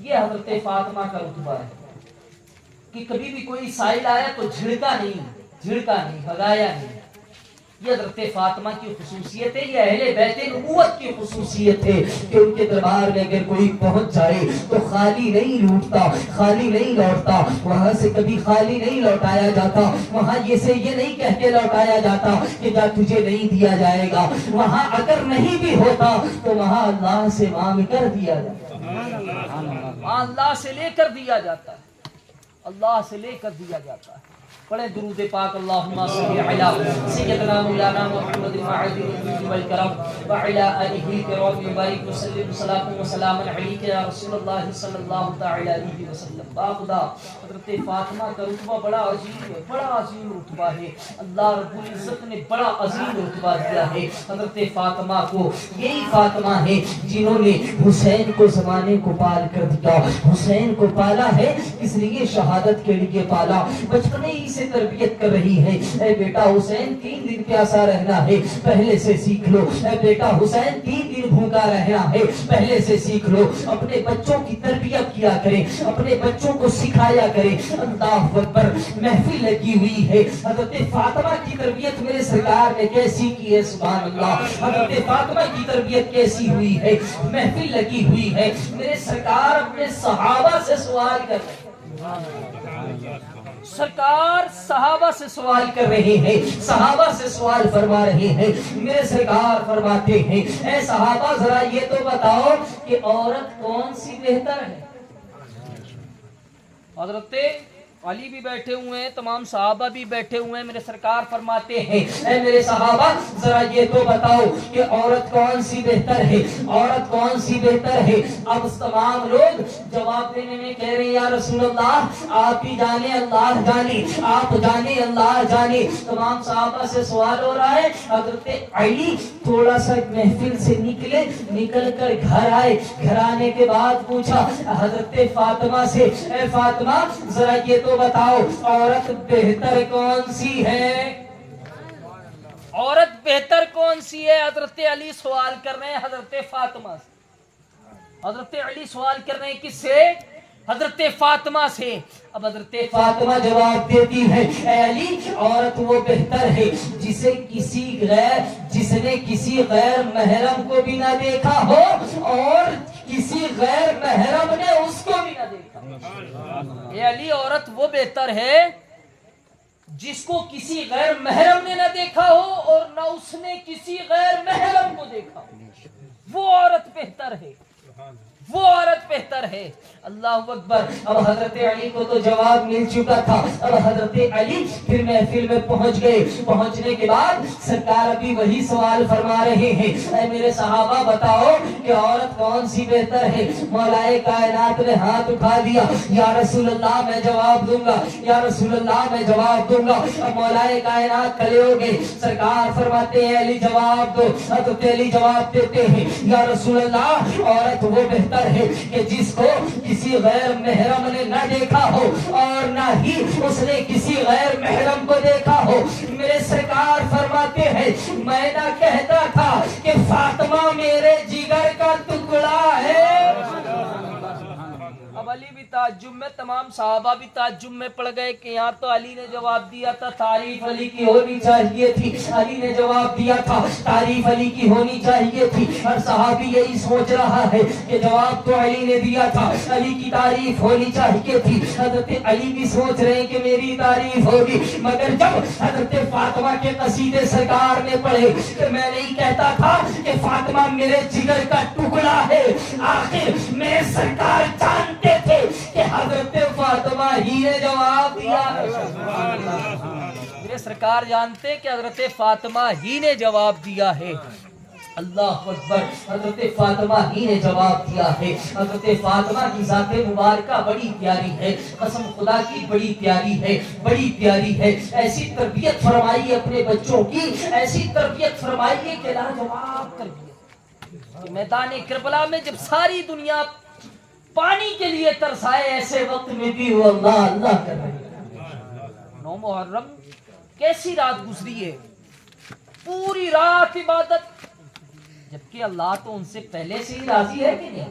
یہ حضرت فاطمہ کا رتبہ ہے کہ کبھی بھی کوئی سائل آیا تو جھڑکا نہیں, بھگایا نہیں. یہ حضرت فاطمہ کی خصوصیت ہے, یہ اہل بیت نبوت کی خصوصیت ہے کہ ان کے دربار میں اگر کوئی پہنچ جائے تو خالی نہیں لوٹتا, خالی نہیں لوٹتا, وہاں سے کبھی خالی نہیں لوٹایا جاتا, وہاں یہ نہیں کہہ کے لوٹایا جاتا کہ جا تجھے نہیں دیا جائے گا. وہاں اگر نہیں بھی ہوتا تو وہاں اللہ سے مانگ کر دیا جاتا, وہاں اللہ سے لے کر دیا جاتا ہے, اللہ سے لے کر دیا جاتا ہے. پڑھیں درود پاک اللہم صلی علی سیدنا مولانا محمد المعدی والکرم وعلی آلہ کرام مبارک وسلم صلاۃ و سلام علیک یا رسول اللہ صلی اللہ تعالی علیہ وسلم. باخدا حضرت فاطمہ کا رتبہ بڑا عظیم ہے, بڑا عظیم رتبہ ہے. اللہ رب العزت نے بڑا عظیم رتبہ دیا ہے حضرت فاطمہ کو. یہی فاطمہ ہے جنہوں نے حسین کو زمانے کو پال کر دیا. حسین کو پالا ہے اس لیے شہادت کے لیے پالا, بچپنے ہی سے تربیت کر رہی ہے. اے بیٹا حسین 3 دن پیاسا رہنا ہے, پہلے سے سیکھ لو. اے بیٹا حسین 3 دن بھوکا رہنا ہے, پہلے سے سیکھ لو. اپنے بچوں کی تربیت کیا کریں, اپنے بچوں کو سکھایا کریں. اللہ اکبر, محفل لگی ہوئی ہے. حضرت فاطمہ کی تربیت میرے سرکار نے کیسی کی ہے, سبحان اللہ. حضرت فاطمہ کی تربیت کیسی ہوئی ہے, محفل لگی ہوئی ہے. میرے سرکار اپنے صحابہ سے سوال کر رہے ہیں, سرکار صحابہ سے سوال کر رہے ہیں, صحابہ سے سوال فرما رہے ہیں. میرے سرکار فرماتے ہیں اے صحابہ ذرا یہ تو بتاؤ کہ عورت کون سی بہتر ہے. حضرت علی بھی بیٹھے ہوئے ہیں, تمام صحابہ بھی بیٹھے ہوئے ہیں. میرے سرکار فرماتے ہیں اے میرے صحابہ ذرا یہ تو بتاؤ کہ عورت کون سی بہتر ہے, عورت کون سی بہتر ہے. اب تمام لوگ جواب دینے میں کہہ رہے ہیں یا رسول اللہ آپ ہی جانے, اللہ جانے, آپ جانے, اللہ جانے. تمام صحابہ سے سوال ہو رہا ہے. حضرت علی تھوڑا سا محفل سے نکلے, نکل کر گھر آئے. گھر آنے کے بعد پوچھا حضرت فاطمہ سے اے فاطمہ ذرا یہ تو بتاؤ عورت بہتر کون سی ہے, عورت بہتر کون سی ہے. حضرت علی سوال کر رہے ہیں حضرت فاطمہ سے. حضرت علی سوال کر رہے ہیں کس سے, حضرت فاطمہ سے. اب حضرت فاطمہ جواب دیتی ہے اے علی عورت وہ بہتر ہے جس نے کسی غیر محرم کو بھی نہ دیکھا ہو اور کسی غیر محرم نے اس کو بھی نہ دیکھا. اے علی عورت وہ بہتر ہے جس کو کسی غیر محرم نے نہ دیکھا ہو اور نہ اس نے کسی غیر محرم کو دیکھا ہو. وہ عورت بہتر ہے, وہ عورت بہتر ہے. اللہ اکبر. اب حضرت علی کو تو جواب مل چکا تھا. اب حضرت علی پھر محفل میں پہنچ گئے. پہنچنے کے بعد سرکار ابھی وہی سوال فرما رہے ہیں اے میرے صحابہ بتاؤ کہ عورت کون سی بہتر ہے. مولا کائنات نے ہاتھ اٹھا دیا, یا رسول اللہ میں جواب دوں گا, یا رسول اللہ میں جواب دوں گا. اب مولا کائنات کھڑے ہو گئے. سرکار فرماتے ہیں علی جواب دو. حضرت علی جواب دیتے ہیں یا رسول اللہ عورت وہ بہتر ہے کہ جس کو کسی غیر محرم نے نہ دیکھا ہو اور نہ ہی اس نے کسی غیر محرم کو دیکھا ہو. میرے سرکار فرماتے ہیں میں نہ کہتا تھا کہ فاطمہ میرے جگر کا ٹکڑا ہے. اب علی بھی تعجب میں, تمام صحابہ بھی تعجب میں پڑ گئے کہ یہاں تو علی نے جواب دیا تھا تعریف علی کی ہونی چاہیے تھی. علی نے جواب دیا تھا تعریف علی کی ہونی چاہیے تھی. ہر صحابی یہی سوچ رہا ہے کہ جواب تو علی نے دیا تھا, علی کی تعریف ہونی چاہیے تھی. حضرت علی بھی سوچ رہے ہیں کہ میری تعریف ہوگی. مگر جب حضرت فاطمہ کے قصیدے سرکار نے پڑھے کہ میں نہیں کہتا تھا کہ فاطمہ میرے جگر کا ٹکڑا ہے, آخر میں سرکار جانتے تھے کہ حضرت فاطمہ ہی نے جواب دیا ہے. میرے سرکار جانتے کہ حضرت فاطمہ ہی نے جواب دیا ہے. اللہ اکبر. حضرت فاطمہ ہی نے جواب دیا ہے. حضرت فاطمہ کی ذات مبارکہ بڑی پیاری ہے, قسم خدا کی بڑی پیاری ہے, بڑی پیاری ہے. ایسی تربیت فرمائیے اپنے بچوں کی, ایسی تربیت فرمائیے کہ لاجواب تربیت. میدان کربلا میں جب ساری دنیا پانی کے لیے ترسائے ایسے وقت میں بھی وہ اللہ اللہ کر رہے ہیں. 9 محرم کیسی رات گزری ہے, پوری رات عبادت, جبکہ اللہ تو ان سے پہلے سے ہی راضی ہے کہ نہیں.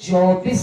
24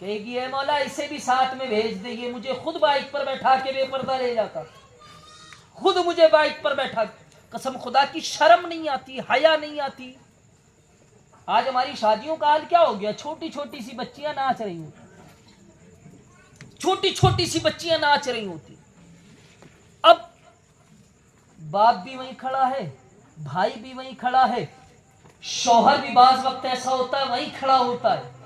کہے گی اے مولا اسے بھی ساتھ میں بھیج دے، یہ مجھے خود بائک پر بیٹھا کے بے پردہ لے جاتا، خود مجھے بائک پر بیٹھا، قسم خدا کی شرم نہیں آتی، حیا نہیں آتی۔ آج ہماری شادیوں کا حال کیا ہو گیا، چھوٹی چھوٹی سی بچیاں ناچ رہی ہوتی، چھوٹی چھوٹی سی بچیاں ناچ رہی ہوتی۔ اب باپ بھی وہیں کھڑا ہے، بھائی بھی وہیں کھڑا ہے، شوہر بھی بعض وقت ایسا ہوتا ہے وہیں کھڑا ہوتا ہے،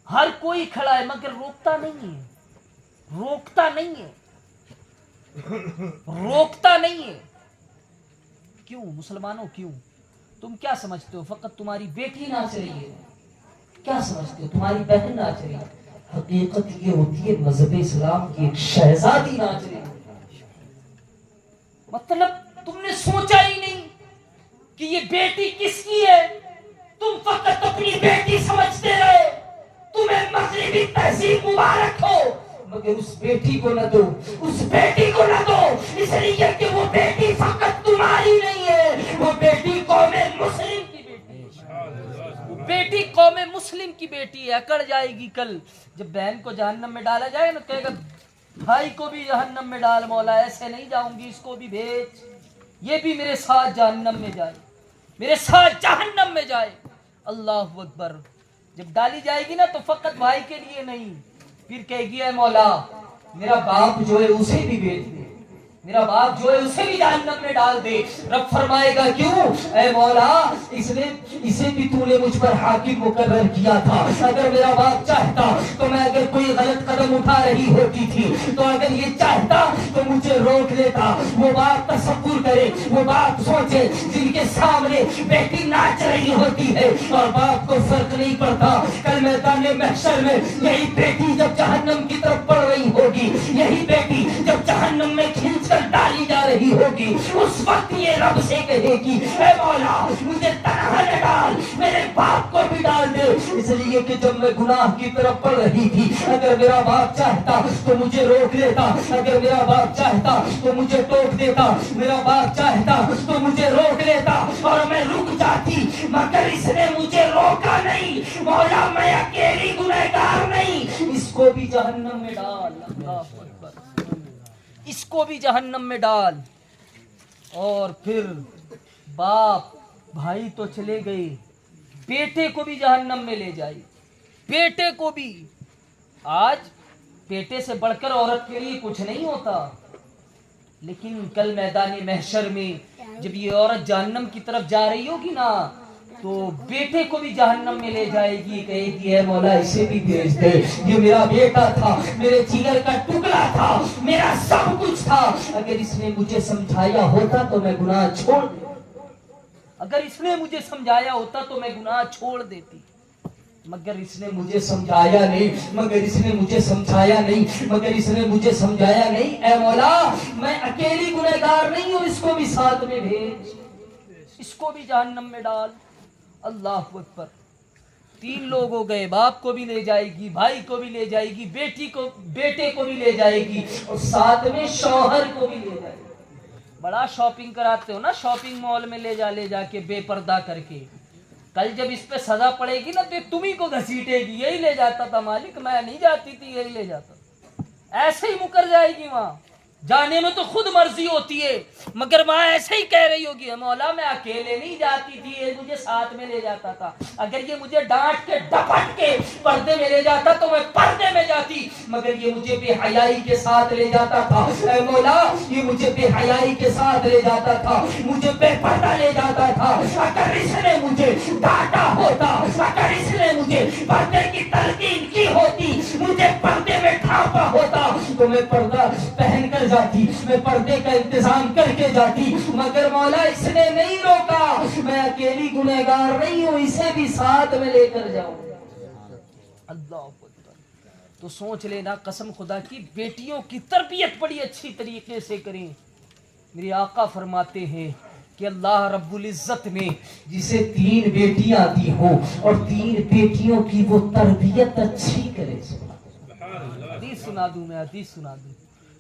ہر کوئی کھڑا ہے مگر روکتا نہیں ہے، روکتا نہیں ہے، روکتا نہیں ہے۔ کیوں مسلمانوں کیوں؟ تم کیا سمجھتے ہو فقط تمہاری بیٹی ناچ رہی ہے؟ کیا سمجھتے ہو تمہاری بہن ناچ رہی ہے؟ حقیقت یہ ہوتی ہے مذہب اسلام کی ایک شہزادی ناچ رہی ہے۔ مطلب تم نے سوچا ہی نہیں کہ یہ بیٹی کس کی ہے، تم فقط اپنی بیٹی سمجھتے رہے، تمہیں مغربی تہذیب مبارک ہو مگر اس بیٹی کو نہ دو، اس بیٹی کو نہ دو، اس لیے کہ وہ بیٹی فقط تمہاری نہیں ہے، وہ بیٹی قوم مسلم کی بیٹی ہے، وہ بیٹی قوم مسلم کی بیٹی ہے۔ اکڑ جائے گی کل جب بہن کو جہنم میں ڈالا جائے نا، کہے گا بھائی کو بھی جہنم میں ڈال مولا، ایسے نہیں جاؤں گی، اس کو بھی بھیج، یہ بھی میرے ساتھ جہنم میں جائے، میرے ساتھ جہنم میں جائے۔ اللہ اکبر۔ جب ڈالی جائے گی نا تو فقط بھائی کے لیے نہیں، پھر کہے گی اے مولا میرا باپ جو ہے اسے بھی بھیج دے، میرا باپ جو ہے اسے بھی جہنم میں ڈال دے۔ رب فرمائے گا کیوں؟ اے مولا اسے بھی تو نے مجھ پر حاکم مقرر کیا تھا، اگر میرا باپ چاہتا تو میں اگر کوئی غلط قدم اٹھا رہی ہوتی تھی تو اگر یہ چاہتا تو مجھے روک لیتا۔ وہ باپ تصور کرے، وہ باپ سوچے جن کے سامنے بیٹی ناچ رہی ہوتی ہے اور باپ کو فرق نہیں پڑتا، کل میدان محشر میں یہی بیٹی جب جہنم کی طرف بڑھ رہی ہوگی، یہی بیٹی جب جہنم میں کھینچ کر ڈالی جا رہی ہوگی، اس وقت یہ رب سے کہے گی اے مولا مجھے تنہا نہ ڈال، میرے باپ کو بھی ڈال دے، اس لیے کہ جب میں گناہ کی طرف بڑھ رہی تھی اگر میرا باپ چاہتا تو مجھے روک لیتا، اگر میرا باپ چاہتا تو مجھے ٹوک دیتا، میرا باپ چاہتا تو مجھے روک لیتا اور میں رک جاتی، مگر اس نے مجھے روکا نہیں۔ مولا میں اکیلی گنہگار نہیں، اس کو بھی جہنم میں ڈال، اللہ اکبر، اس کو بھی جہنم میں ڈال۔ اور پھر باپ بھائی تو چلے گئے، بیٹے کو بھی جہنم میں لے جائے، بیٹے کو بھی۔ آج بیٹے سے بڑھ کر عورت کے لیے کچھ نہیں ہوتا، لیکن کل میدان محشر میں جب یہ عورت جہنم کی طرف جا رہی ہوگی نا تو بیٹے کو بھی جہنم میں لے جائے گی، کہے گی اے مولا اسے بھی بھیج دے، یہ میرا بیٹا تھا، میرے جگر کا ٹکڑا تھا، میرا سب کچھ تھا، اگر اس نے مجھے سمجھایا ہوتا تو میں گناہ چھوڑ دیتا، اگر اس نے مجھے سمجھایا ہوتا تو میں گناہ چھوڑ دیتی، مگر اس نے مجھے سمجھایا نہیں، مگر اس نے مجھے سمجھایا نہیں، مگر اس نے مجھے سمجھایا نہیں۔ اے مولا میں اکیلی گنہگار نہیں ہوں، اس کو بھی ساتھ میں بھیج، اس کو بھی جہنم میں ڈال۔ اللہ اکبر۔ 3 لوگ ہو گئے، باپ کو بھی لے جائے گی، بھائی کو بھی لے جائے گی، بیٹے کو بھی لے جائے گی اور ساتھ میں شوہر کو بھی لے جائے گی۔ بڑا شاپنگ کراتے ہو نا، شاپنگ مال میں لے جا کے بے پردہ کر کے، کل جب اس پہ سزا پڑے گی نا تو تمہیں کو گھسیٹے گی، یہی لے جاتا تھا مالک، میں نہیں جاتی تھی، یہی لے جاتا، ایسے ہی مکر جائے گی وہاں۔ جانے میں تو خود مرضی ہوتی ہے مگر وہاں ایسے ہی کہہ رہی ہوگی مولا میں اکیلے نہیں جاتی تھی، یہ مجھے ساتھ میں لے جاتا تھا، اگر یہ مجھے ڈانٹ کے ڈپٹ کے پردے میں لے جاتا تو میں پردے میں جاتی، مگر یہ مجھے بے حیائی کے ساتھ لے جاتا تھا، اے مولا یہ مجھے بے حیائی کے ساتھ لے جاتا تھا، مجھے بے پردہ لے جاتا تھا، اگر اس نے مجھے ڈانٹا ہوتا، اگر اس نے مجھے پردے کی تلقین کی ہوتی، مجھے پردے میں ڈھانپا ہوتا تو میں پردہ پہن کر جاتی، میں پردے کا انتظام کر کے جاتی، مگر مولا اس نے نہیں روکا، میں اکیلی گنہگار نہیں ہوں، اسے بھی ساتھ میں لے کر جاؤں۔ اللہ اکبر۔ تو سوچ لینا قسم خدا کی بیٹیوں کی تربیت بڑی اچھی طریقے سے کریں۔ میرے آقا فرماتے ہیں کہ اللہ رب العزت میں جسے 3 بیٹیاں دی ہوں اور 3 بیٹیوں کی وہ تربیت اچھی کرے، حدیث سنا دوں میں، حدیث سنا دوں،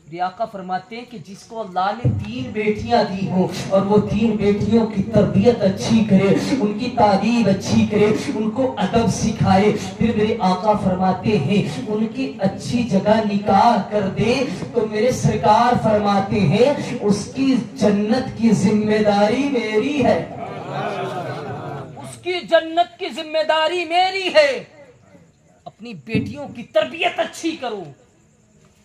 میرے آقا فرماتے ہیں کہ جس کو اللہ نے 3 بیٹیاں دی ہوں اور وہ 3 بیٹیوں کی تربیت اچھی کرے، ان کی تعلیم اچھی کرے، ان کو ادب سکھائے، پھر میرے آقا فرماتے ہیں ان کی اچھی جگہ نکاح کر دے، تو میرے سرکار فرماتے ہیں اس کی جنت کی ذمہ داری میری ہے، اس کی جنت کی ذمہ داری میری ہے۔ اپنی بیٹیوں کی تربیت اچھی کرو،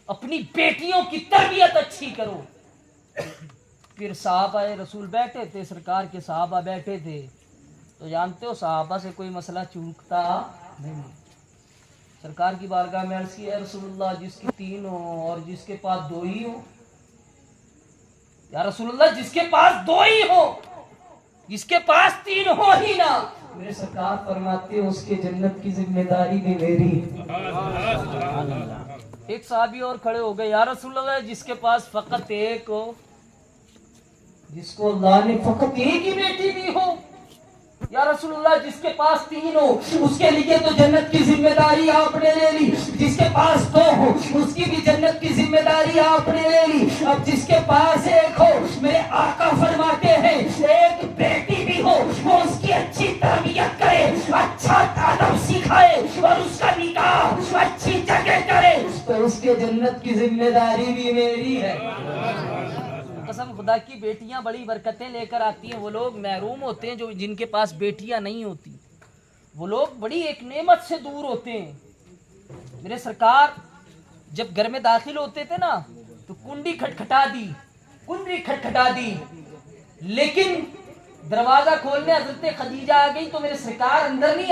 اپنی بیٹیوں کی تربیت اچھی کرو۔ پھر صحابہ رسول بیٹھے تھے، سرکار کے صحابہ بیٹھے تھے، تو جانتے ہو صحابہ سے کوئی مسئلہ چوکتا نہیں۔ سرکار کی بارگاہ میں عرض کی، اے رسول اللہ جس کی 3 ہو اور جس کے پاس 2 ہی ہو، یا رسول اللہ جس کے پاس 2 ہی ہو، جس کے پاس 3 ہو ہی نہ، میرے سرکار فرماتے ہیں اس کے جنت کی ذمہ داری بھی میری۔ ایک صحابی اور کھڑے ہو گئے، یا رسول اللہ جس کے پاس فقط 1 ہو، جس کو اللہ نے فقط 1 ہی بیٹی دی ہو، یا رسول اللہ جس کے پاس 3 ہو اس کے لیے تو جنت کی ذمہ داری آپ نے لے لی، جس کے پاس 2 ہو اس کی بھی جنت کی ذمہ داری آپ نے لے لی، اب جس کے پاس 1 ہو، میرے آقا فرماتے ہیں 1 بیٹی بھی ہو وہ اس کی اچھی تربیت کرے، اچھا ادب سکھائے اور اس کا نکاح اچھی جگہ کرے، تو اس کے جنت کی ذمہ داری بھی میری ہے۔ قسم خدا کی بیٹیاں بڑی برکتیں لے کر آتی ہیں۔ وہ لوگ محروم ہوتے ہیں جو جن کے پاس بیٹیاں نہیں ہوتی، وہ لوگ بڑی ایک نعمت سے دور ہوتے ہیں۔ میرے سرکار جب گھر میں داخل ہوتے تھے نا تو کنڈی کھٹکھٹا دی، لیکن دروازہ کھولنے حضرت خدیجہ آ گئی تو میرے سرکار اندر نہیں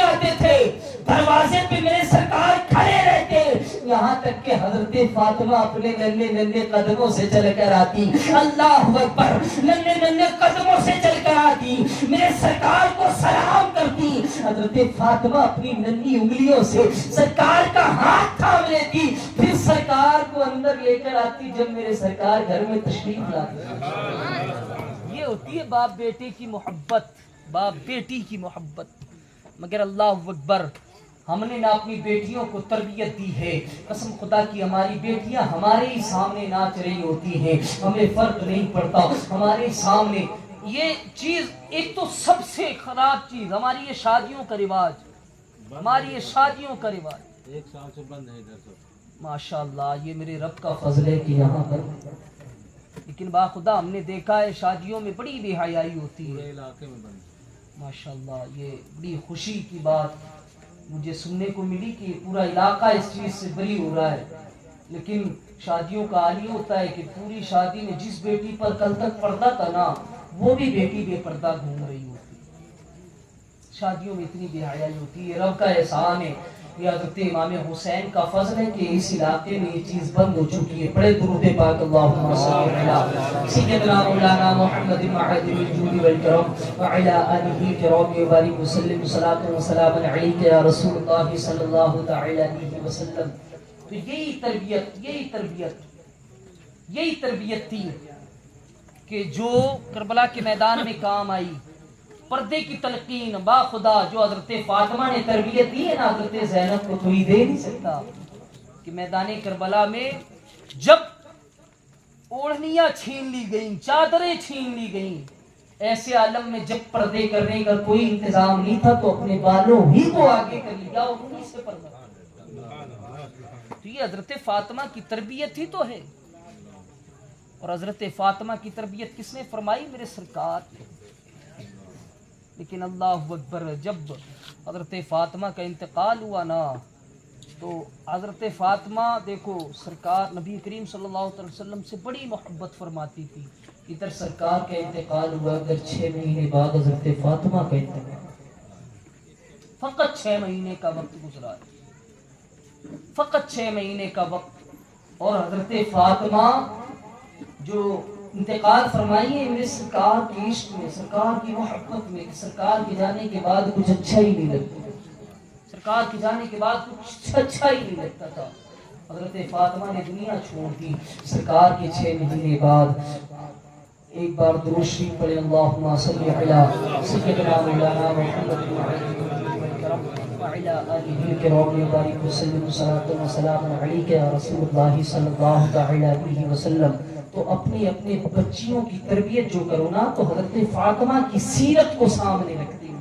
آتے تھے، دروازے پہ میرے سرکار کھڑے رہتے، یہاں تک کہ حضرت فاطمہ اپنے ننھے قدموں سے چل کر آتی، اللہ اکبر، ننھے قدموں سے چل کر آتی، میرے سرکار کو سلام کرتی، حضرت فاطمہ اپنی ننھی انگلیوں سے سرکار کا ہاتھ تھام لیتی، پھر سرکار کو اندر لے کر آتی جب میرے سرکار گھر میں تشریف لاتے۔ یہ ہوتی ہے باپ بیٹے کی محبت، باپ بیٹی کی محبت۔ مگر اللہ اکبر، ہم نے نہ اپنی بیٹیوں کو تربیت دی ہے، قسم خدا کی ہماری بیٹیاں ہمارے ہی سامنے ناچ رہی ہوتی ہیں، ہمیں فرق نہیں پڑتا ہمارے سامنے۔ یہ چیز ایک تو سب سے خراب چیز ہماری یہ شادیوں کا رواج، 1 سال سے بند ہے ادھر سے، ماشاءاللہ یہ میرے رب کا فضل ہے کہ یہاں پر، لیکن باخدا ہم نے دیکھا ہے شادیوں میں بڑی بے حیائی ہوتی ہے علاقے میں بند۔ ماشاءاللہ یہ بڑی خوشی کی بات مجھے سننے کو ملی کہ پورا علاقہ اس چیز سے بری ہو رہا ہے، لیکن شادیوں کا حال یہ ہوتا ہے کہ پوری شادی میں جس بیٹی پر کل تک پردہ تھا نا وہ بھی بیٹی بے پردہ گھوم رہی ہوتی ہے۔ شادیوں میں اتنی بے حیائی ہوتی ہے، رب کا احسان ہے، یہ حضرت امام حسین کا فضل ہے کہ اس علاقے میں یہ چیز بند ہو چکی ہے۔ بڑے درود پاک اللہم صلی علی سیدنا مولانا محمد معدن الجود والکرم وعلی آلہ کرام وبارک وسلم صلاۃ و سلام علیک یا رسول اللہ صلی اللہ تعالی علیہ وسلم۔ تو یہی تربیت تھی کہ جو کربلا کے میدان میں کام آئی، پردے کی تلقین با خدا جو حضرت فاطمہ نے تربیت دی ہے نا حضرت زینب کو کوئی دے نہیں سکتا، کہ میدان کربلا میں جب اوڑھنیاں چھین لی گئیں، چادریں چھین لی گئیں، ایسے عالم میں جب پردے کرنے کا کوئی انتظام نہیں تھا تو اپنے بالوں ہی کو آگے کر لیا اور انہی سے پردہ۔ تو یہ حضرت فاطمہ کی تربیت ہی تو ہے، اور حضرت فاطمہ کی تربیت کس نے فرمائی؟ میرے سرکار نے۔ لیکن اللہ اکبر، جب حضرت فاطمہ کا انتقال ہوا نا تو حضرت فاطمہ دیکھو سرکار نبی کریم صلی اللہ علیہ وسلم سے بڑی محبت فرماتی تھی، ادھر سرکار کا انتقال ہوا، اگر 6 مہینے بعد حضرت فاطمہ کا انتقال، فقط 6 مہینے کا وقت گزرا ہے، فقط 6 مہینے کا وقت، اور حضرت فاطمہ جو انتقال فرمائی ہے میرے سرکار کی عشق میں، سرکار کی محبت میں، سرکار کے جانے کے بعد کچھ اچھا ہی نہیں لگتا، سرکار کے جانے کے بعد کچھ اچھا ہی نہیں لگتا تھا۔ حضرت فاطمہ نے دنیا چھوڑ دی، سرکار کے 6 مہینے بعد ایک بار درود شریف پڑھیں، اللہم صلی علی سیدنا مولانا محمد وعلى آله الكرام وبارك وسلم صلاة وسلام عليك يا رسول اللہ صلی اللہ تعالی علیہ وسلم. تو اپنے اپنے بچیوں کی تربیت جو کرو نا تو حضرت فاطمہ کی سیرت کو سامنے رکھتے ہوئے،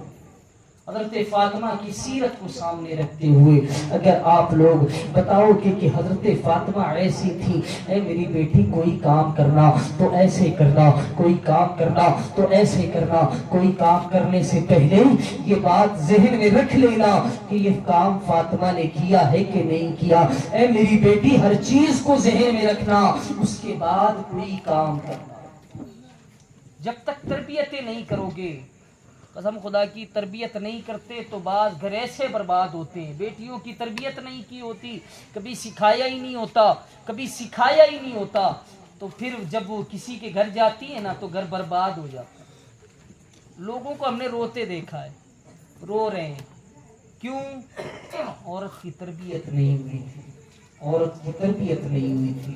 حضرت فاطمہ کی سیرت کو سامنے رکھتے ہوئے اگر آپ لوگ بتاؤ کہ حضرت فاطمہ ایسی تھی، اے میری بیٹی کوئی کام کرنا تو ایسے کرنا، کوئی کام کرنا تو ایسے کرنا، کوئی کام کرنے سے پہلے یہ بات ذہن میں رکھ لینا کہ یہ کام فاطمہ نے کیا ہے کہ نہیں کیا. اے میری بیٹی ہر چیز کو ذہن میں رکھنا، اس کے بعد کوئی کام کرنا. جب تک تربیتیں نہیں کرو گے، قسم خدا کی تربیت نہیں کرتے تو بعض گھر ایسے برباد ہوتے ہیں. بیٹیوں کی تربیت نہیں کی ہوتی، کبھی سکھایا ہی نہیں ہوتا، کبھی سکھایا ہی نہیں ہوتا، تو پھر جب وہ کسی کے گھر جاتی ہے نا تو گھر برباد ہو جاتا ہے. لوگوں کو ہم نے روتے دیکھا ہے، رو رہے ہیں. کیوں؟ عورت کی تربیت نہیں ہوئی تھی، عورت کی تربیت نہیں ہوئی تھی.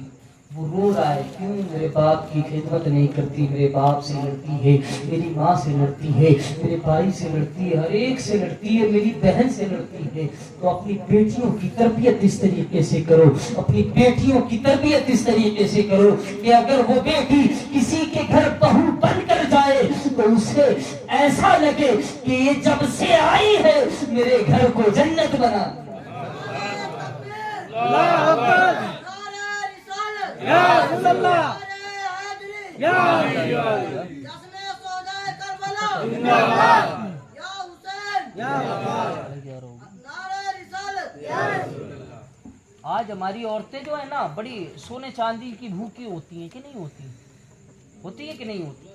وہ رو رہا ہے کیوں؟ میرے باپ کی خدمت نہیں کرتی، میرے باپ سے لڑتی ہے، میری ماں سے لڑتی ہے، میرے بھائی سے لڑتی ہے، ہر ایک سے لڑتی ہے، میری بہن سے لڑتی ہے. تو اپنی بیٹیوں کی تربیت اس طریقے سے کرو، اپنی بیٹیوں کی تربیت اس طریقے سے کرو کہ اگر وہ بیٹی کسی کے گھر بہو بن کر جائے تو اسے ایسا لگے کہ یہ جب سے آئی ہے میرے گھر کو جنت بنا. اللہ اکبر. یا رسول اللہ. یا آج ہماری عورتیں جو ہے نا بڑی سونے چاندی کی بھوکی ہوتی ہیں کہ نہیں ہوتی؟ ہوتی ہے کہ نہیں ہوتی؟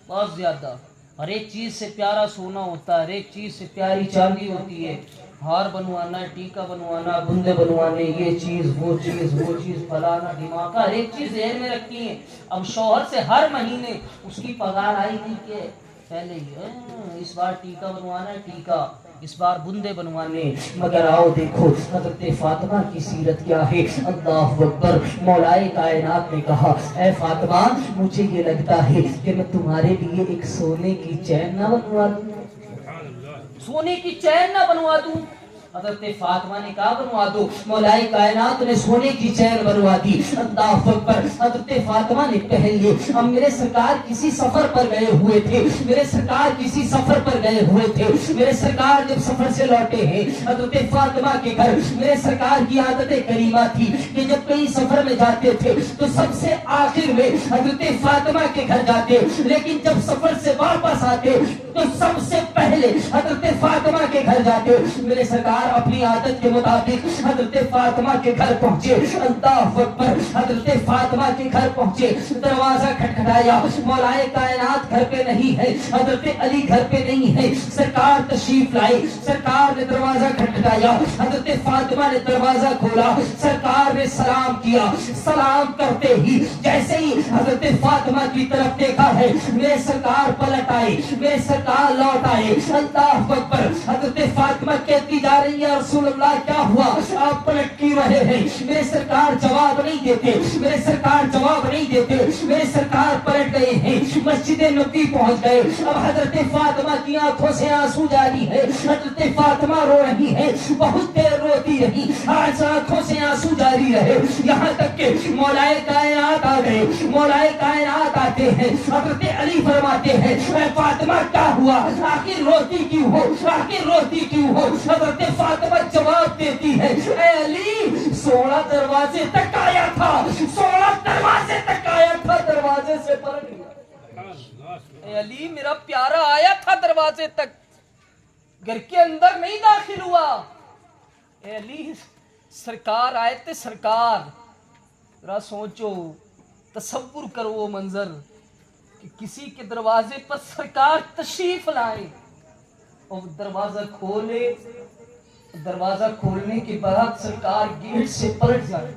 بہت زیادہ. ہر ایک چیز سے پیارا سونا ہوتا ہے، ہر ایک چیز سے پیاری چاندی ہوتی ہے. ہار بنوانا، ٹیکا بنوانا، بندے بنوانے، یہ چیز وہ چیز وہ چیز، فلانا دھماکہ، ہر ایک چیز ذہن میں رکھتی ہیں. اب شوہر سے ہر مہینے اس کی پگار آئی نہیں کہ پہلے ہی اس بار ٹیکا بنوانا ہے، ٹیکا اس بار بندے بنوانے. مگر آؤ دیکھو حضرت فاطمہ کی سیرت کیا ہے. اللہ اکبر. مولائے کائنات نے کہا اے فاطمہ مجھے یہ لگتا ہے کہ میں تمہارے لیے ایک سونے کی چین نہ بنوا دوں، سونے کی چین نہ بنوا دوں. حضرت فاطمہ نے کہا بنوا دو. مولائے کائنات نے سونے کی چین بنوا دی. اللہ اکبر. حضرت فاطمہ نے پہن لی. اب میرے سرکار کسی سفر پر گئے ہوئے تھے، میرے سرکار کسی سفر پر گئے ہوئے تھے. میرے سرکار جب سفر سے لوٹے ہیں حضرت فاطمہ کے گھر، میرے سرکار کی عادت کریمہ تھی کہ جب کہیں سفر میں جاتے تھے تو سب سے آخر میں حضرت فاطمہ کے گھر جاتے، لیکن جب سفر سے واپس آتے تو سب سے پہلے حضرت فاطمہ کے گھر جاتے. میرے سرکار اپنی عادت کے مطابق حضرت فاطمہ کے گھر پہنچے. اللہ اکبر. حضرت فاطمہ کے گھر پہنچے، دروازہ کھٹکھٹایا. مولائے کائنات گھر پہ نہیں ہے، حضرت علی گھر پہ نہیں ہے. سرکار تشریف لائے، سرکار نے دروازہ کھٹکھٹایا. حضرت فاطمہ نے دروازہ کھولا، سرکار نے سلام کیا. سلام کرتے ہی جیسے ہی حضرت فاطمہ کی طرف دیکھا ہے میرے سرکار پلٹ آئے، میرے سرکار لوٹ آئے. اللہ اکبر. حضرت فاطمہ کہتی جا رہی ہے رسول اللہ کیا ہوا، آپ پلٹ کیوں رہے ہیں؟ میرے سرکار جواب نہیں دیتے، میرے سرکار جواب نہیں دیتے. میرے سرکار پلٹ گئے ہیں، مسجد نبی پہنچ گئے. اب حضرت فاطمہ کی آنکھوں سے آنسو جاری ہے. حضرت فاطمہ رو رہی ہے، بہت دیر روتی رہی، آج آنکھوں سے آنسو جاری رہے، یہاں تک کہ مولائے کائنات آ گئے. مولائے کائنات آتے ہیں، حضرت علی فرماتے ہیں اے فاطمہ کیا ہوا، آخر روتی کیوں ہو، آخر روتی کیوں ہو؟ حضرت فاطمہ جواب دیتی ہے اے علی 16 دروازے تک آیا تھا، 16 دروازے تک آیا تھا، دروازے سے پلٹ گیا. اے علی میرا پیارا آیا تھا دروازے تک، گھر کے اندر نہیں داخل ہوا. اے علی سرکار آئے تھے. سرکار ذرا سوچو، تصور کرو وہ منظر کہ کسی کے دروازے پر سرکار تشریف لائے اور دروازہ کھولے، دروازہ کھولنے کے بعد سرکار گیٹ سے پلٹ جائے.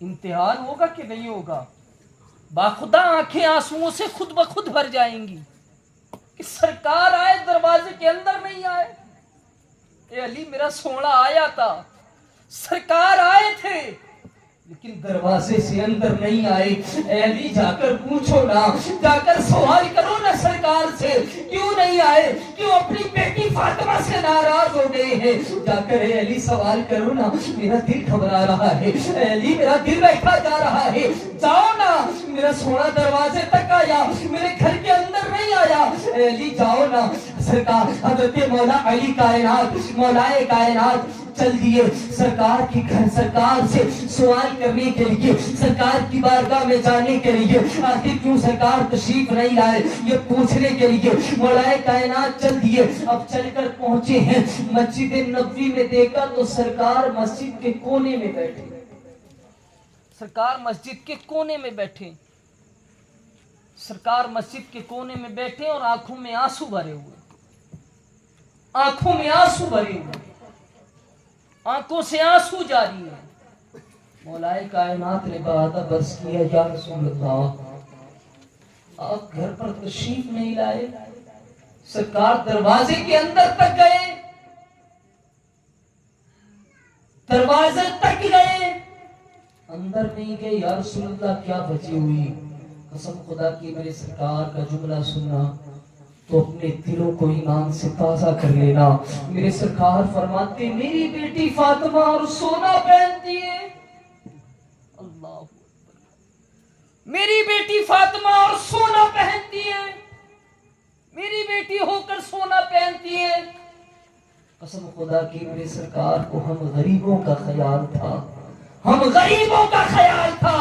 امتحان ہوگا کہ نہیں ہوگا؟ باخدا آنکھیں آنسوؤں سے خود بخود بھر جائیں گی کہ سرکار آئے دروازے کے اندر نہیں آئے. اے علی میرا سونا آیا تھا، سرکار آئے تھے، لیکن دروازے سے اندر نہیں آئے. اے علی جا کر پوچھو نا, جا کر سوال کرو نا سرکار سے, کیوں نہیں آئے, کیوں اپنی بیٹی فاطمہ سے ناراض ہو گئے ہیں. جا کر اے علی سوال کرو نا, میرا دل گھبرا رہا ہے, اے علی میرا دل بیٹھا جا رہا ہے, جاؤ نا, میرا سونا دروازے تک آیا, میرے گھر کے اندر نہیں آیا. اے علی جاؤ نا. سرکار حضرت مولا علی کائنات, مولائے کائنات چل دیے سرکار کی گھر, سرکار سے سوال کرنے کے لیے, سرکار کی بارگاہ میں جانے کے لیے. آخر کیوں سرکار تشریف نہیں لائے یہ پوچھنے کے لیے مولائے کائنات چل دیے. اب چل کر پہنچے ہیں مسجد نبوی میں, دیکھا تو سرکار مسجد کے کونے میں بیٹھے. سرکار مسجد کے کونے میں بیٹھے, سرکار مسجد کے کونے میں بیٹھے اور آنکھوں میں آنسو بھرے ہوئے, آنکھوں میں آنسو بھرے ہوئے, آنکھوں سے آنسو جاری ہے. مولائے کائنات نے بات عرض کیا, یا رسول اللہ آپ گھر پر تشریف نہیں لائے. سرکار دروازے کے اندر تک گئے, دروازے تک گئے, اندر نہیں گئے. یا رسول اللہ کیا بچی ہوئی. قسم خدا کی میرے سرکار کا جملہ سننا تو اپنے دلوں کو ایمان سے تازہ کر لینا. میرے سرکار فرماتے میری بیٹی فاطمہ اور سونا پہنتی ہے. اللہ میری بیٹی فاطمہ اور سونا پہنتی ہے, میری بیٹی ہو کر سونا پہنتی ہے. قسم خدا کی میرے سرکار کو ہم غریبوں کا خیال تھا, ہم غریبوں کا خیال تھا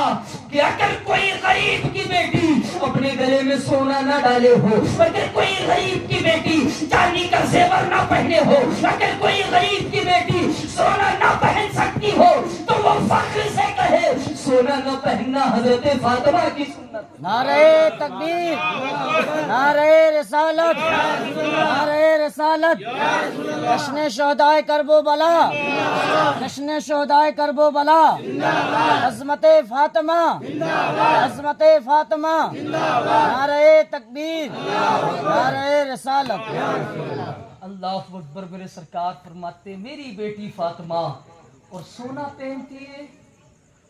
کہ اگر کوئی غریب کی بیٹی اپنے گلے میں سونا نہ ڈالے ہو, اگر کوئی غریب کی بیٹی چاندی کا زیور نہ پہنے ہو, اگر کوئی غریب کی بیٹی سونا نہ پہن سکتی ہو تو وہ فخر سے کہے سونا نہ پہننا حضرت فاطمہ کی سنت. نعرہ تکبیر, نعرہ رسالت, نعرہ رسالت. جشن شہدائے کربو بلا, جشن شہدائے کربو بلا. عظمت فاطمہ, عظمت فاطمہ. نعرہ تکبیر, نعرہ رسالت. اللہ اکبر. میرے سرکار فرماتے میری بیٹی فاطمہ اور سونا پہنتی ہے.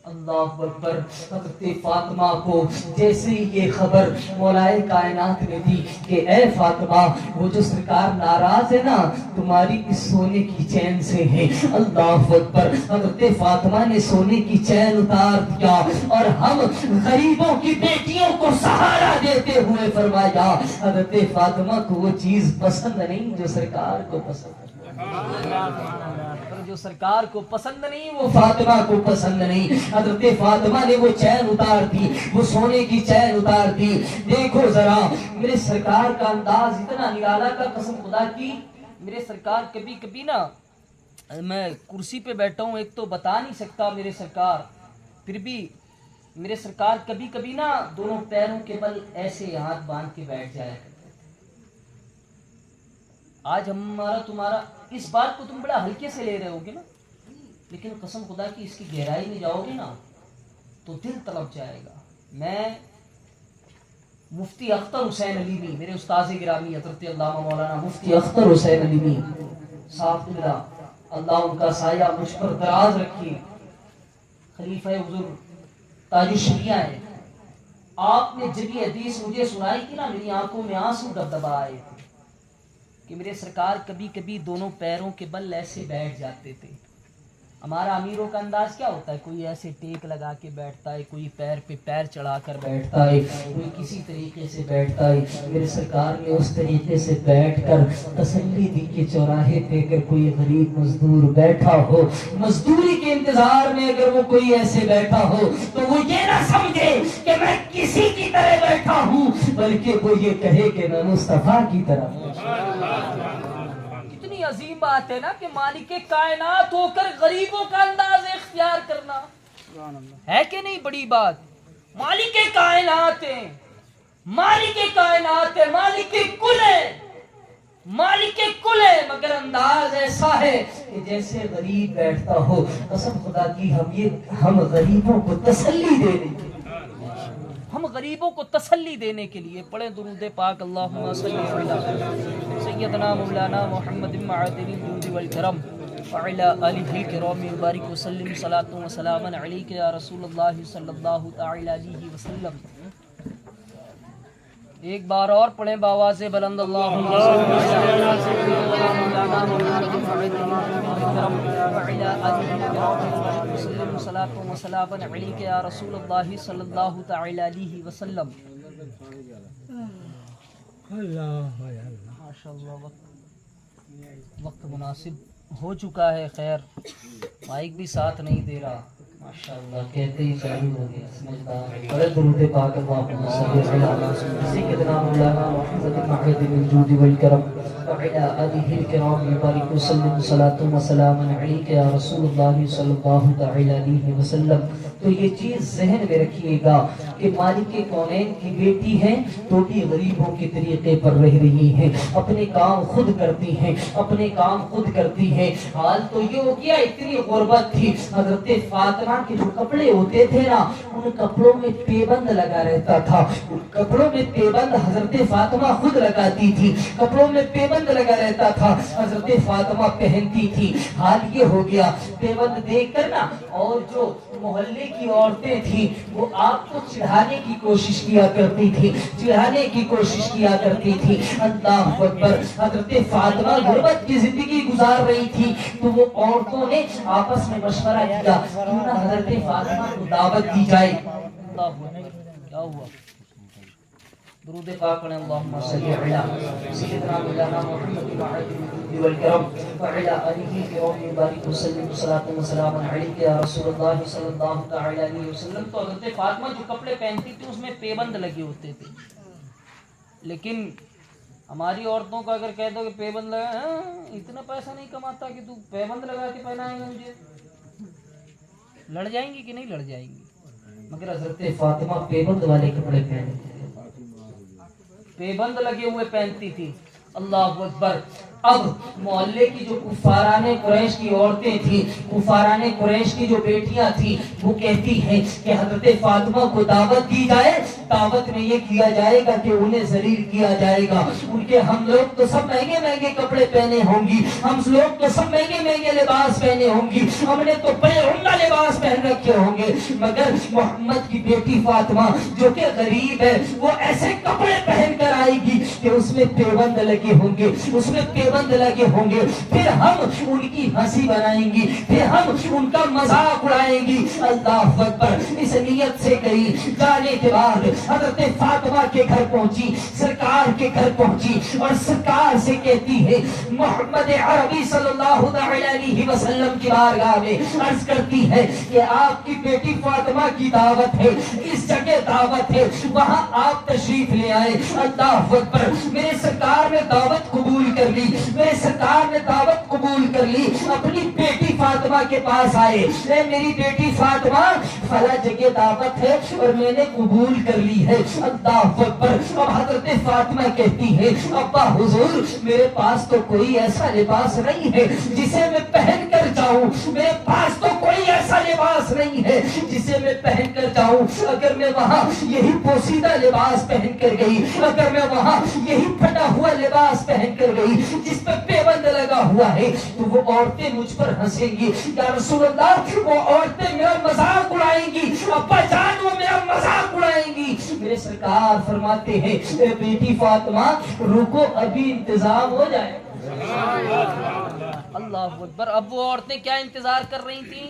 اللہ اکبر. حضرت فاطمہ کو جیسے ہی یہ خبر مولائے کائنات نے دی کہ اے فاطمہ وہ جو سرکار ناراض ہے نا تمہاری اس سونے کی چین سے ہے. اللہ اکبر. حضرت فاطمہ نے سونے کی چین اتار دیا اور ہم غریبوں کی بیٹیوں کو سہارا دیتے ہوئے فرمایا حضرت فاطمہ کو وہ چیز پسند نہیں جو سرکار کو پسند ہے, جو سرکار کو پسند نہیں وہ فاطمہ کو پسند نہیں. حضرت فاطمہ نے وہ چین اتار دی, وہ سونے کی چین اتار دی. دیکھو ذرا میرے سرکار کا انداز اتنا نرالا کا, قسم خدا کی میرے سرکار کبھی کبھی نا, میں کرسی پہ بیٹھا ہوں ایک تو بتا نہیں سکتا میرے سرکار, پھر بھی میرے سرکار کبھی کبھی نا دونوں پیروں کے بل ایسے ہاتھ باندھ کے بیٹھ جائے. آج ہمارا تمہارا اس بات کو تم بڑا ہلکے سے لے رہے ہوگے نا, لیکن قسم خدا کی اس کی گہرائی میں جاؤ گے نا تو دل تڑپ جائے گا. میں مفتی اختر حسین علیمی, میرے استاذ گرامی حضرت علامہ مولانا مفتی اختر حسین علیمی صاحب قبلہ, اللہ ان کا سایہ مجھ پر دراز رکھیے, خلیفہ حضور تاج الشریعہ ہے. آپ نے جب یہ حدیث مجھے سنائی تھی نا میری آنکھوں میں آنسو دبدبا آئے تھے کہ میرے سرکار کبھی کبھی دونوں پیروں کے بل ایسے بیٹھ جاتے تھے. ہمارا امیروں کا انداز کیا ہوتا ہے, کوئی ایسے ٹیک لگا کے بیٹھتا ہے, کوئی پیر پہ پیر چڑھا کر بیٹھتا ہے, کوئی کسی طریقے سے بیٹھتا ہے. میرے سرکار نے اس طریقے سے بیٹھ کر تسلی دی کہ چوراہے پہ اگر کوئی غریب مزدور بیٹھا ہو, مزدوری کے انتظار میں اگر وہ کوئی ایسے بیٹھا ہو تو وہ یہ نہ سمجھے کہ میں کسی کی طرح بیٹھا ہوں, بلکہ وہ یہ کہے کہ میں مصطفیٰ کی طرح. کتنی عظیم بات ہے نا کہ مالک کائنات ہو کر غریبوں کا انداز اختیار کرنا, ہے کہ نہیں بڑی بات. مالک کائنات ہے, مالک کائنات ہے, مالک کل ہے, مالک کل ہے, مگر انداز ایسا ہے کہ جیسے غریب بیٹھتا ہو. قسم خدا کی ہم غریبوں کو تسلی دے رہے ہیں, ہم غریبوں کو تسلی دینے کے لیے پڑھیں درود پاک اللہم صلی علی سیدنا مولانا محمد معدن الجود والکرم. وعلى آله الكرام وبارك وسلم صلاة وسلاما عليك يا رسول الله صلی اللہ تعالی علیہ وسلم. ایک بار اور پڑھیں بآواز بلند اللہم صلی علی سیدنا محمد وعلی آلہ الکرام وسلم صلاۃ و سلام علیک یا رسول اللہ صلی اللہ تعالی علیہ وسلم. ماشاءاللہ وقت مناسب ہو چکا ہے. خیر مائک بھی ساتھ نہیں دے رہا. ماشاءاللہ کہتے ہی چالو ہو گیا. سمجھدار بڑے درود پاک اللہم صلی علی سیدنا مولانا محمد المعید بالجود والکرم وعلی آلہ الکرام وبارک وسلم صلاۃ و سلام علیک یا رسول اللہ صلی اللہ تعالی علیہ وسلم. تو یہ چیز ذہن میں رکھیے گا کہ مالک کونین کی بیٹی ہیں تو بھی غریبوں کے طریقے پر رہ رہی ہیں, اپنے کام خود کرتی ہیں, اپنے کام خود کرتی ہیں. حال تو یہ ہو گیا اتنی غربت تھی. حضرت فاطمہ کے جو کپڑے ہوتے تھے نا ان کپڑوں میں پیبند لگا رہتا تھا. ان کپڑوں میں پیبند حضرت فاطمہ خود لگاتی تھی. کپڑوں میں پیبند لگا رہتا تھا, حضرت فاطمہ پہنتی تھی. حال یہ ہو گیا پیبند دیکھ کر نا اور جو محلے کی عورتیں تھیں وہ آپ کو چڑھانے کی کوشش کیا کرتی تھی, چڑھانے کی کوشش کیا کرتی تھی. اللہ اکبر. حضرت فاطمہ غربت کی زندگی گزار رہی تھی تو وہ عورتوں نے آپس میں مشورہ کیا کیوں نہ حضرت فاطمہ کو دعوت دی جائے. اللہ اکبر. کیا ہوا؟ درود پاک پڑھیں اللہم صلی علی سیدنا مولانا محمد والکرم وعلی آلہ الکرام وبارک وسلم صلاۃ و سلام علیک یا رسول اللہ صلی اللہ تعالی علیہ وسلم. تو حضرت فاطمہ جو کپڑے پہنتی تھی اس میں پیبند لگے ہوتے تھے. لیکن ہماری عورتوں کو اگر کہہ دو کہ پیبند لگا, اتنا پیسہ نہیں کماتا کہ تو پیبند لگا کے پہنائے گا مجھے, لڑ جائیں گی کہ نہیں لڑ جائیں گی. مگر حضرت فاطمہ پیبند والے کپڑے پہنتے تھے, پیبند لگے ہوئے پہنتی تھی. اللہ اکبر. اب محلے کی جو کفاران قریش کی عورتیں تھیں, کفاران قریش کی جو بیٹیاں تھیں وہ کہتی ہیں کہ حضرت فاطمہ کو دعوت دی جائے. دعوت میں یہ کیا جائے گا کہ انہیں ذلیل کیا جائے گا. ان کے ہم لوگ تو سب مہنگے مہنگے کپڑے پہنے ہوں گی, ہم لوگ تو سب مہنگے مہنگے لباس پہنے ہوں گی, ہم نے تو بڑے عمدہ لباس پہن رکھے ہوں گے. مگر محمد کی بیٹی فاطمہ جو کہ غریب ہے وہ ایسے کپڑے پہن کر آئے گی کہ اس میں پیبند لگے ہوں گے, اس میں پیبند لگے ہوں گے. پھر ہم ان کی ہنسی بنائیں گی, پھر ہم ان کا مذاق اڑائیں گی. اللہ اکبر. اس نیت سے گئی. جانے کے بعد حضرت فاطمہ کے گھر پہنچی, سرکار کے گھر پہنچی اور سرکار سے کہتی ہے محمد عربی صلی اللہ علیہ وسلم کی بارگاہ میں عرض کرتی ہے کہ آپ کی بیٹی فاطمہ کی دعوت ہے, اس جگہ دعوت ہے, وہاں آپ تشریف لے آئے. اللہ اکبر. میرے سرکار نے دعوت قبول کر لی, میرے سرکار نے دعوت قبول کر لی. اپنی بیٹی فاطمہ کے پاس آئے, اے میری بیٹی فاطمہ فلاں جگہ دعوت ہے اور میں نے قبول کر لی ہے. اللہ اکبر. اب حضرت فاطمہ کہتی ہے ابا حضور میرے پاس تو کوئی ایسا لباس نہیں ہے جسے میں پہن کر جاؤں, میرے پاس تو کوئی ایسا لباس نہیں ہے جسے میں پہن کر جاؤں. اگر میں وہاں یہی پوسیدہ لباس پہن کر گئی, اگر میں وہاں یہی پھٹا ہوا لباس پہن کر گئی جس پہ پیبند لگا ہوا ہے تو وہ عورتیں مجھ پر ہنسیں گی. یا رسول اللہ وہ عورتیں میرا مذاق اڑائیں گی, ابا جان وہ میرا مذاق اڑائیں گی. میرے سرکار فرماتے ہیں اے بیٹی فاطمہ رکو, ابھی انتظام ہو جائے. اللہ اکبر. اب وہ عورتیں کیا انتظار کر رہی تھیں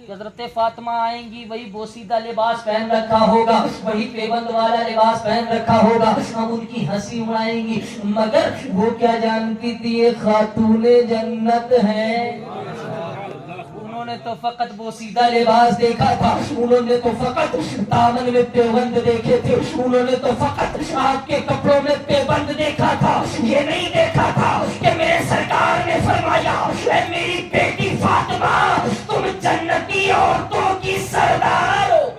کہ حضرت فاطمہ آئیں گی, وہی بوسیدہ لباس پہن رکھا ہوگا, وہی پیبند والا لباس پہن رکھا ہوگا, ہم ان کی ہنسی اڑائیں گی. مگر وہ کیا جانتی تھی یہ خاتون جنت ہے. انہوں نے تو فقط بوسیدہ لباس دیکھا تھا, انہوں نے تو فقط دامن میں پیبند دیکھے تھے, انہوں نے تو فقط آپ کے کپڑوں میں پیبند دیکھا تھا. یہ نہیں دیکھا تھا کہ میرے سرکار نے فرمایا اے میری بیٹی فاطمہ تم جنتی عورتوں کی سردار ہو.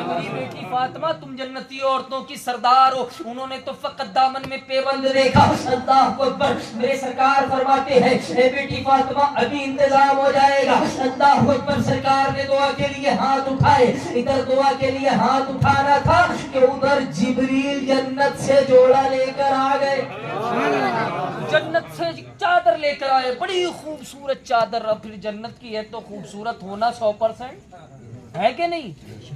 میری بیٹی فاطمہ تم جنتی عورتوں کی سردار ہو. انہوں نے تو فقط دامن میں پیبند دیکھا. اللہ اکبر. میرے سرکار فرماتے ہیں اے بیٹی فاطمہ ابھی انتظام ہو جائے گا. اللہ اکبر. سرکار سرکار نے دعا کے لیے ہاتھ اٹھائے، ادھر دعا کے لیے ہاتھ اٹھانا تھا کہ ادھر جبریل جنت سے جوڑا لے کر آ گئے، جنت سے چادر لے کر آئے، بڑی خوبصورت چادر۔ اب پھر جنت کی ہے تو خوبصورت ہونا 100% ہے کہ نہیں؟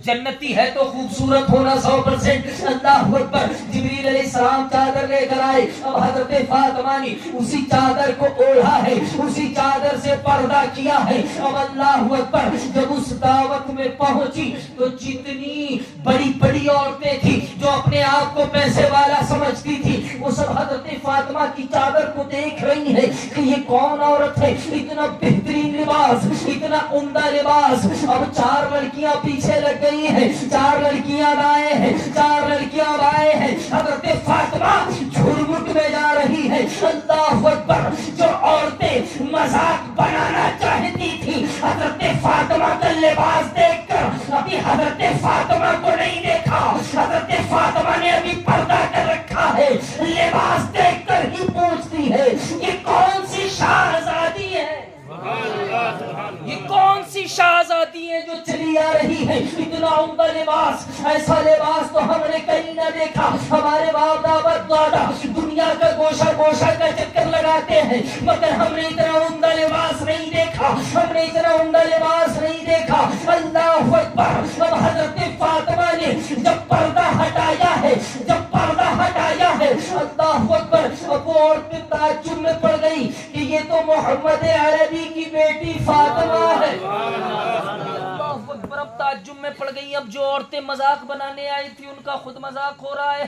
جنتی ہے تو خوبصورت ہونا 100%۔ اللہ اکبر۔ جبریل علیہ السلام چادر لے کر آئے، اب حضرت فاطمہ نے اسی چادر کو اوڑھا ہے، اسی چادر سے پردہ کیا ہے۔ اب اللہ اکبر، جب اس دعوت میں پہنچی تو جتنی بڑی بڑی عورتیں تھیں جو اپنے آپ کو پیسے والا سمجھتی تھی، وہ سب حضرت فاطمہ کی چادر کو دیکھ رہی ہے کہ یہ کون عورت ہے، اتنا بہترین لباس، اتنا عمدہ لباس۔ اب 4 لڑکیاں پیچھے لگ گئی ہیں، 4 لڑکیاں دائیں ہیں، 4 لڑکیاں بائیں ہیں۔ حضرت فاطمہ جھرمٹ میں جا رہی ہے۔ اللہ اکبر۔ جو عورتیں مذاق بنانا چاہتی تھی حضرت فاطمہ کا لباس دیکھ کر، ابھی حضرت فاطمہ کو نہیں دیکھا، حضرت فاطمہ نے ابھی پردہ کر رکھا ہے، لباس دیکھ کر ہی پوچھتی ہے یہ کون سی شہزادی ہے، یہ کون سی شہزادی ہے جو چلی آ رہی ہے، اتنا عمدہ لباس، ایسا لباس تو ہم نے کہیں نہ دیکھا۔ ہمارے باپ دادا دنیا کا گوشہ گوشہ کا چکر لگاتے ہیں، مگر ہم نے اتنا عمدہ لباس نہیں دیکھا، ہم نے اتنا عمدہ لباس نہیں دیکھا۔ اللہ اکبر۔ اب حضرت فاطمہ نے جب پردہ ہٹایا ہے، جب پردہ ہٹایا ہے، اللہ اکبر، اب وہ عورتیں تعجب میں پڑ گئی کہ یہ تو محمد عربی کی بیٹی فاطمہ ہے۔ اللہ اکبر۔ اب تعجب میں پڑ گئی، اب جو عورتیں مذاق بنانے آئی تھی ان کا خود مذاق ہو رہا ہے،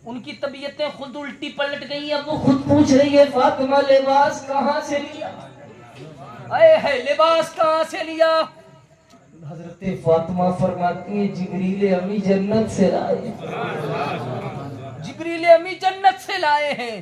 ان کی طبیعتیں خود الٹی پلٹ گئی۔ اب وہ خود پوچھ رہی ہے فاطمہ لباس کہاں سے لیا، اے ہے لباس کہاں سے لیا؟ حضرت فاطمہ فرماتی ہیں جبریل امی جنت سے لائے، جبریل امی جنت سے لائے ہیں۔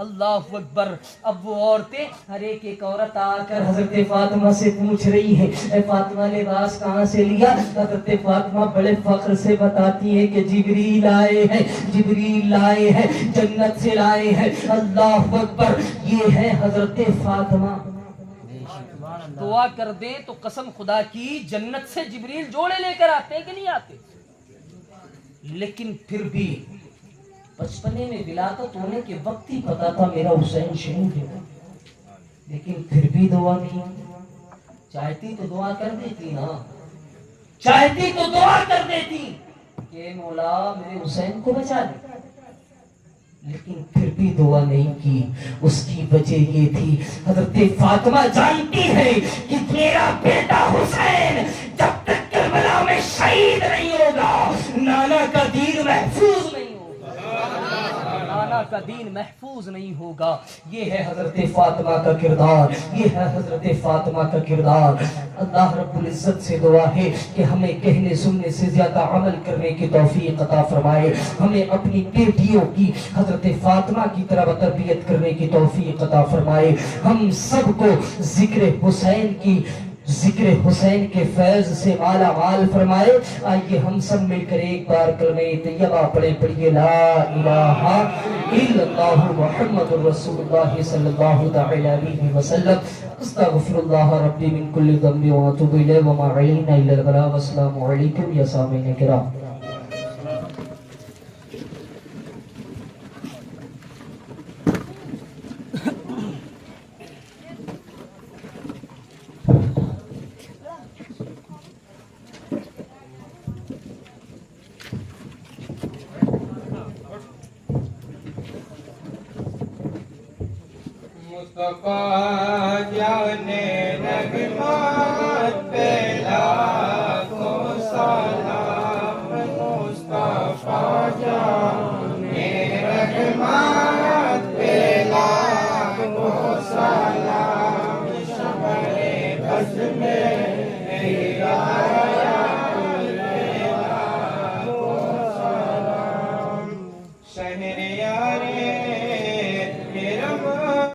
اللہ اکبر۔ اب وہ عورتیں ہر ایک عورت آ کر حضرت فاطمہ سے پوچھ رہی ہے اے فاطمہ لباس کہاں سے لیا؟ حضرت فاطمہ بڑے فخر سے بتاتی ہے کہ جبریل آئے ہیں، جبریل لائے ہیں، جنت سے لائے ہیں۔ اللہ اکبر۔ یہ ہے حضرت فاطمہ۔ دعا کر دیں تو قسم خدا کی جنت سے جبریل جوڑے لے کر آتے ہیں کہ نہیں آتے؟ لیکن پھر بھی بچپنے میں ولادت ہونے کے وقت ہی پتا تھا میرا حسین شہید ہے، لیکن پھر بھی دعا نہیں۔ چاہتی تو دعا کر دیتی نا، چاہتی تو دعا کر دیتی کہ مولا میرے حسین کو بچا دے، لیکن پھر بھی دعا نہیں کی۔ اس کی وجہ یہ تھی حضرت فاطمہ جانتی ہے کہ میرا بیٹا حسین جب تک کربلا میں شہید نہیں ہوگا نانا کا دین محفوظ نہیں ہوگا، نانا کا دین محفوظ نہیں ہوگا۔ یہ ہے حضرت فاطمہ کا کردار، یہ ہے حضرت فاطمہ کا کردار۔ اللہ رب العزت سے دعا ہے کہ ہمیں کہنے سننے سے زیادہ عمل کرنے کی توفیق عطا فرمائے، ہمیں اپنی بیٹیوں کی حضرت فاطمہ کی طرح تربیت کرنے کی توفیق عطا فرمائے، ہم سب کو ذکر حسین کے فیض سے مالا مال فرمائے۔ آئیے ہم سب مل کر ایک بار کلمہ طیبہ پڑھیے لا الہ الا اللہ محمد رسول اللہ صلی اللہ تعالی علیہ وسلم۔ استغفر اللہ ربی من کل ذنب واتوب الیہ وما علینا الا البلاغ۔ السلام علیکم یا سامعین کرام۔ مصطفیٰ جان نغمہ